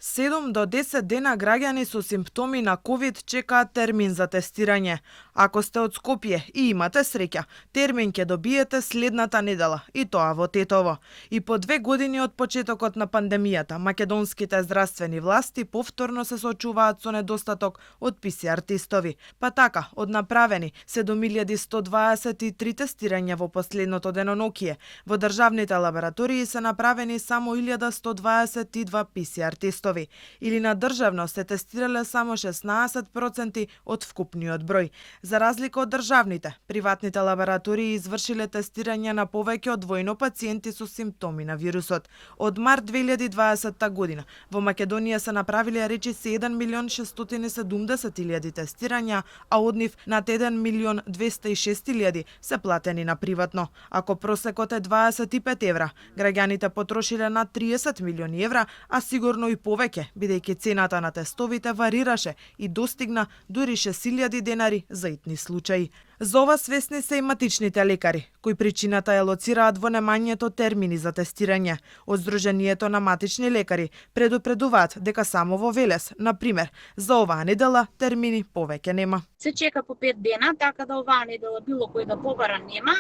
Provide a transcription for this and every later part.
7 до 10 дена граѓани со симптоми на ковид чекаат термин за тестирање. Ако сте од Скопје и имате среќа, термин ќе добиете следната недела, и тоа во Тетово. И по 2 години од почетокот на пандемијата, македонските здравствени власти повторно се соочуваат со недостаток од ПСР тестови. Па така, од направени 7123 тестирања во последното денонокие, во државните лаборатории се направени само 1122 ПСР тестови. Или на државно се тестирале само 16% од вкупниот број. За разлика од државните, приватните лаборатории извршиле тестирање на повеќе од двојно пациенти со симптоми на вирусот. Од март 2020 година во Македонија се направиле речиси 1.670.000 тестирања, а од нив над 1.206.000 се платени на приватно. Ако просекот е 25 евра, граѓаните потрошиле над 30 милиони евра, а сигурно и повеќе, бидејќи цената на тестовите варираше и достигна дури 6.000 денари за итни случаи. За ова свесни се и матичните лекари, кои причината ја лоцираат во немањето термини за тестирање. Од Сдруженијето на матични лекари предупредуваат дека само во Велес, например, за оваа недела термини повеќе нема. Се чека по 5 дена, така да оваа недела било кој да побара нема.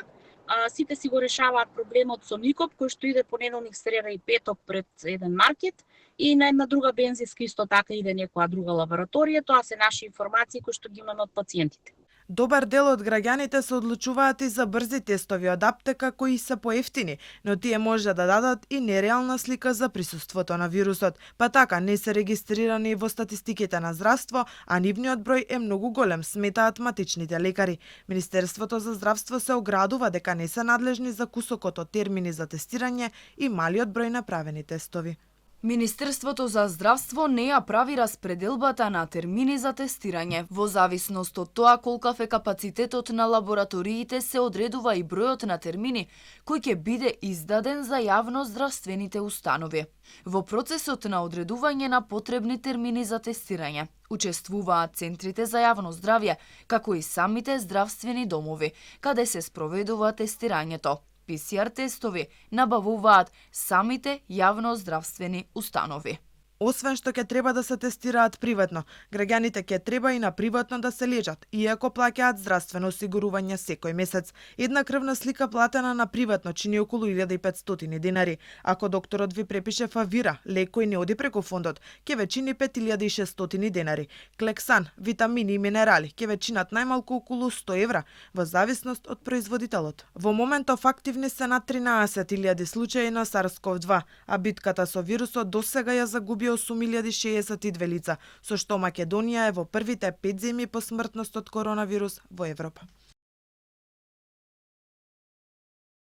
Сите си го решаваат проблемот со Никоп, кој што иде понеделник, среда и петок пред еден маркет, и на една друга бензинска исто така иде некоја друга лабораторија. Тоа се наши информации кои што ги имаме од пациентите. Добар дел од граѓаните се одлучуваат и за брзи тестови од аптека кои се поевтини, но тие може да дадат и нереална слика за присуството на вирусот. Па така не се регистрирани во статистиките на здравство, а нивниот број е многу голем, сметаат матичните лекари. Министерството за здравство се оградува дека не се надлежни за кусокот од термини за тестирање и малиот број направени тестови. Министерството за здравство не ја прави распределбата на термини за тестирање. Во зависност од тоа колкав е капацитетот на лабораториите, се одредува и бројот на термини кој ќе биде издаден за јавно здравствените установи. Во процесот на одредување на потребни термини за тестирање учествуваат центрите за јавно здравје, како и самите здравствени домови, каде се спроведува тестирањето. ПСР тестови набавуваат самите јавно здравствени установи. Освен што ќе треба да се тестираат приватно, граѓаните ќе треба и на приватно да се лечат, иако плаќаат здравствено осигурување секој месец. Една крвна слика платена на приватно чини околу 1500 денари. Ако докторот ви препише Фавира, лек кој не оди преку фондот, ќе ве чини 5600 денари. Клексан, витамини и минерали ќе ве чинат најмалку околу 100 евра, во зависност од производителот. Во моментов активни се над 13.000 случаи на SARS-CoV-2, а битката со вирусот досега ја загуби 8062 лица, со што Македонија е во првите 5 земји по смртност од коронавирус во Европа.